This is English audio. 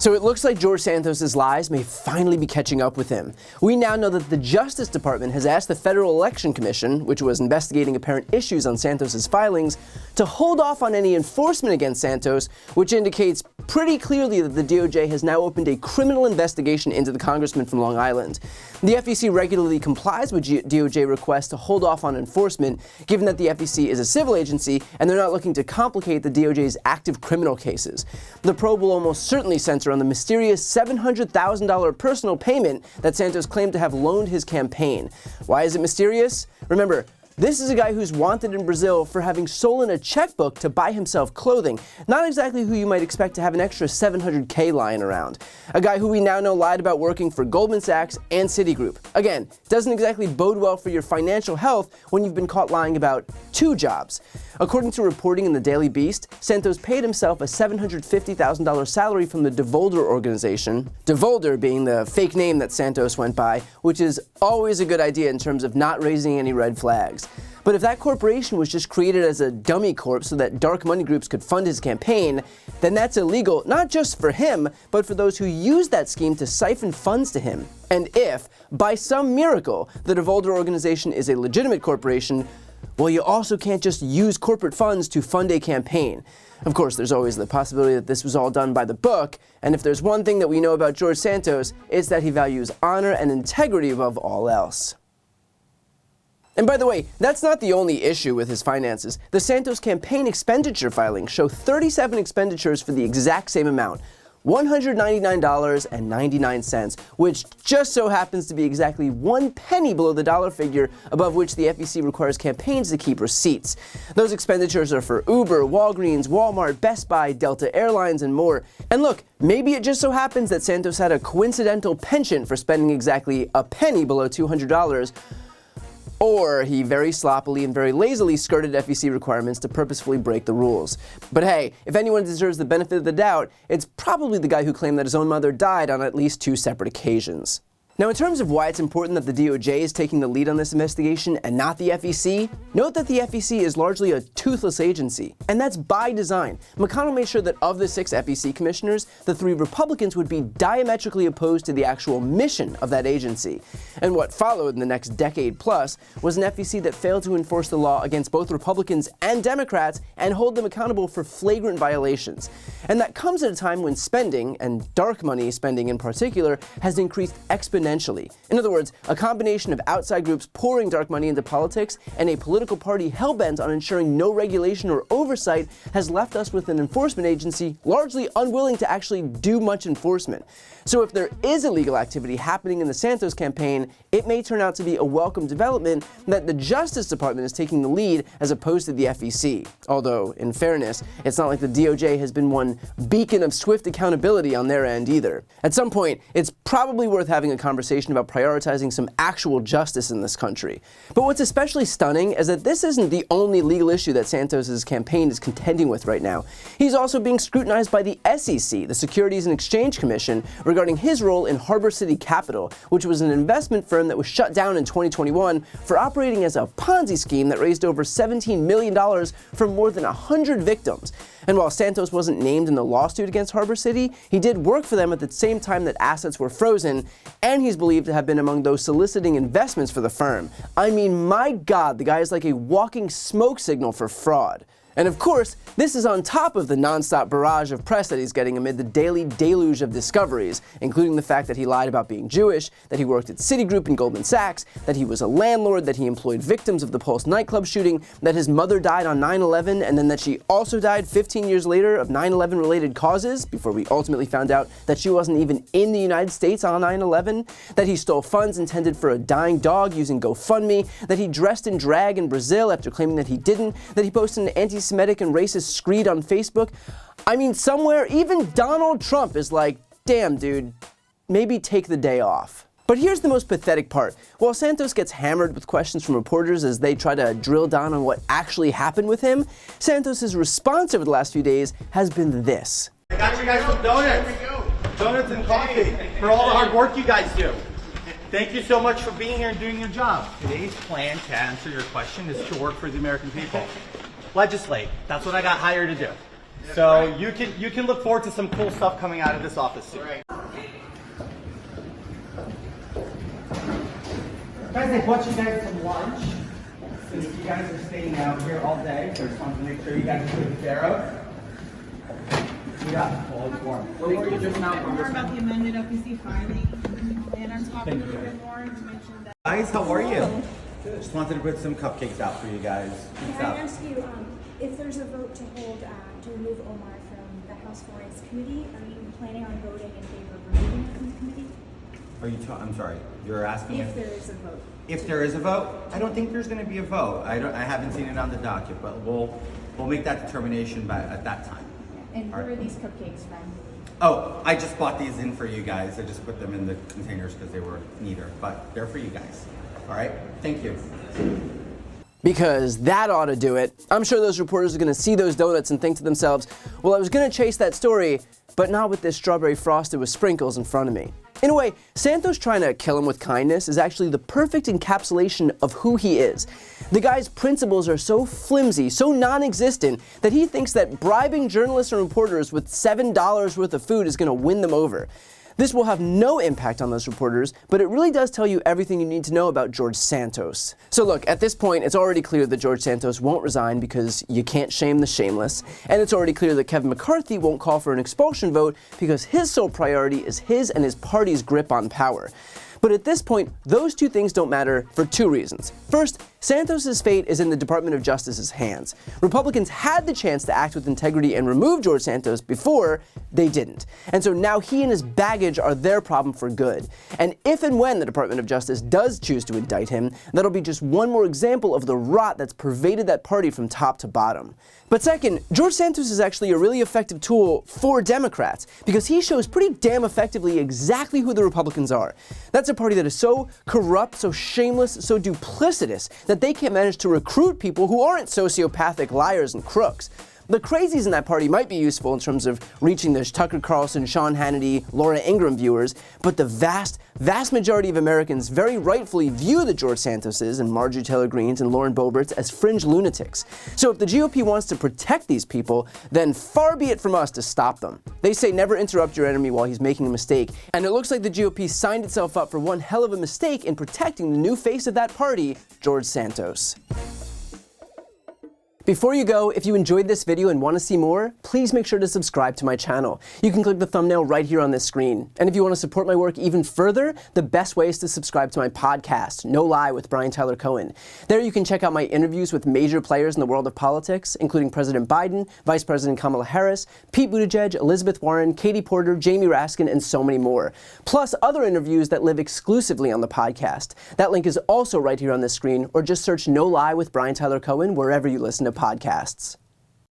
So it looks like George Santos' lies may finally be catching up with him. We now know that the Justice Department has asked the Federal Election Commission, which was investigating apparent issues on Santos' filings, to hold off on any enforcement against Santos, which indicates pretty clearly that the DOJ has now opened a criminal investigation into the congressman from Long Island. The FEC regularly complies with DOJ requests to hold off on enforcement, given that the FEC is a civil agency and they're not looking to complicate the DOJ's active criminal cases. The probe will almost certainly center on the mysterious $700,000 personal payment that Santos claimed to have loaned his campaign. Why is it mysterious? Remember, this is a guy who's wanted in Brazil for having stolen a checkbook to buy himself clothing. Not exactly who you might expect to have an extra $700K lying around. A guy who we now know lied about working for Goldman Sachs and Citigroup. Again, doesn't exactly bode well for your financial health when you've been caught lying about 2 jobs. According to reporting in the Daily Beast, Santos paid himself a $750,000 salary from the DeVolder organization, DeVolder being the fake name that Santos went by, which is always a good idea in terms of not raising any red flags. But if that corporation was just created as a dummy corp so that dark money groups could fund his campaign, then that's illegal not just for him, but for those who use that scheme to siphon funds to him. And if, by some miracle, the DeVolder organization is a legitimate corporation, well, you also can't just use corporate funds to fund a campaign. Of course, there's always the possibility that this was all done by the book, and if there's one thing that we know about George Santos, it's that he values honor and integrity above all else. And by the way, that's not the only issue with his finances. The Santos campaign expenditure filings show 37 expenditures for the exact same amount, $199.99, which just so happens to be exactly 1 penny below the dollar figure above which the FEC requires campaigns to keep receipts. Those expenditures are for Uber, Walgreens, Walmart, Best Buy, Delta Airlines, and more. And look, maybe it just so happens that Santos had a coincidental penchant for spending exactly a penny below $200, or he very sloppily and very lazily skirted FEC requirements to purposefully break the rules. But hey, if anyone deserves the benefit of the doubt, it's probably the guy who claimed that his own mother died on at least 2 separate occasions. Now, in terms of why it's important that the DOJ is taking the lead on this investigation and not the FEC, note that the FEC is largely a toothless agency, and that's by design. McConnell made sure that of the 6 FEC commissioners, the 3 Republicans would be diametrically opposed to the actual mission of that agency. And what followed in the next decade plus was an FEC that failed to enforce the law against both Republicans and Democrats and hold them accountable for flagrant violations. And that comes at a time when spending, and dark money spending in particular, has increased exponentially. In other words, a combination of outside groups pouring dark money into politics and a political party hell-bent on ensuring no regulation or oversight has left us with an enforcement agency largely unwilling to actually do much enforcement. So if there is illegal activity happening in the Santos campaign, it may turn out to be a welcome development that the Justice Department is taking the lead as opposed to the FEC. Although, in fairness, it's not like the DOJ has been one beacon of swift accountability on their end either. At some point, it's probably worth having a conversation about prioritizing some actual justice in this country. But what's especially stunning is that this isn't the only legal issue that Santos' campaign is contending with right now. He's also being scrutinized by the SEC, the Securities and Exchange Commission, regarding his role in Harbor City Capital, which was an investment firm that was shut down in 2021 for operating as a Ponzi scheme that raised over $17 million from more than 100 victims. And while Santos wasn't named in the lawsuit against Harbor City, he did work for them at the same time that assets were frozen, and he's believed to have been among those soliciting investments for the firm. I mean, my God, the guy is like a walking smoke signal for fraud. And of course, this is on top of the nonstop barrage of press that he's getting amid the daily deluge of discoveries, including the fact that he lied about being Jewish, that he worked at Citigroup and Goldman Sachs, that he was a landlord, that he employed victims of the Pulse nightclub shooting, that his mother died on 9/11, and then that she also died 15 years later of 9/11 related causes, before we ultimately found out that she wasn't even in the United States on 9/11, that he stole funds intended for a dying dog using GoFundMe, that he dressed in drag in Brazil after claiming that he didn't, that he posted an anti-Semitic and racist screed on Facebook. I mean, somewhere, even Donald Trump is like, damn, dude, maybe take the day off. But here's the most pathetic part. While Santos gets hammered with questions from reporters as they try to drill down on what actually happened with him, Santos' response over the last few days has been this. I got you guys some donuts. Donuts and coffee for all the hard work you guys do. Thank you so much for being here and doing your job. Today's plan, to answer your question, is to work for the American people. Legislate. That's what I got hired to do. So you can look forward to some cool stuff coming out of this office soon. Guys, I bought you guys some lunch. Since you guys are staying out here all day, so I just wanted to make sure you guys are taken care of. Yeah, well, it's warm. More about the amended FEC filing, and on top of it, a bit more to mention that. Guys, how are you? Just wanted to put some cupcakes out for you guys. Can I ask you, if there's a vote to hold, to remove Omar from the House Foreign Committee, are you planning on voting in favor of removing him from the committee? I'm sorry, you're asking If there is a vote. If there is a vote? I don't think there's gonna be a vote. I haven't seen it on the docket, but we'll make that determination at that time. And where are these cupcakes from? Oh, I just bought these in for you guys. I just put them in the containers because they were neater, but they're for you guys. All right, thank you. Because that ought to do it. I'm sure those reporters are going to see those donuts and think to themselves, well, I was going to chase that story, but not with this strawberry frosted with sprinkles in front of me. In a way, Santos trying to kill him with kindness is actually the perfect encapsulation of who he is. The guy's principles are so flimsy, so non-existent, that he thinks that bribing journalists and reporters with $7 worth of food is going to win them over. This will have no impact on those reporters, but it really does tell you everything you need to know about George Santos. So look, at this point, it's already clear that George Santos won't resign because you can't shame the shameless, and it's already clear that Kevin McCarthy won't call for an expulsion vote because his sole priority is his and his party's grip on power. But at this point, those two things don't matter for two reasons. First, Santos' fate is in the Department of Justice's hands. Republicans had the chance to act with integrity and remove George Santos before, they didn't. And so now he and his baggage are their problem for good. And if and when the Department of Justice does choose to indict him, that'll be just one more example of the rot that's pervaded that party from top to bottom. But second, George Santos is actually a really effective tool for Democrats because he shows pretty damn effectively exactly who the Republicans are. That's a party that is so corrupt, so shameless, so duplicitous that they can't manage to recruit people who aren't sociopathic liars and crooks. The crazies in that party might be useful in terms of reaching the Tucker Carlson, Sean Hannity, Laura Ingraham viewers, but the vast majority of Americans very rightfully view the George Santoses and Marjorie Taylor Greenes and Lauren Boeberts as fringe lunatics. So if the GOP wants to protect these people, then far be it from us to stop them. They say never interrupt your enemy while he's making a mistake, and it looks like the GOP signed itself up for one hell of a mistake in protecting the new face of that party, George Santos. Before you go, if you enjoyed this video and want to see more, please make sure to subscribe to my channel. You can click the thumbnail right here on this screen. And if you want to support my work even further, the best way is to subscribe to my podcast, No Lie with Brian Tyler Cohen. There you can check out my interviews with major players in the world of politics, including President Biden, Vice President Kamala Harris, Pete Buttigieg, Elizabeth Warren, Katie Porter, Jamie Raskin, and so many more. Plus other interviews that live exclusively on the podcast. That link is also right here on this screen, or just search No Lie with Brian Tyler Cohen wherever you listen to podcasts.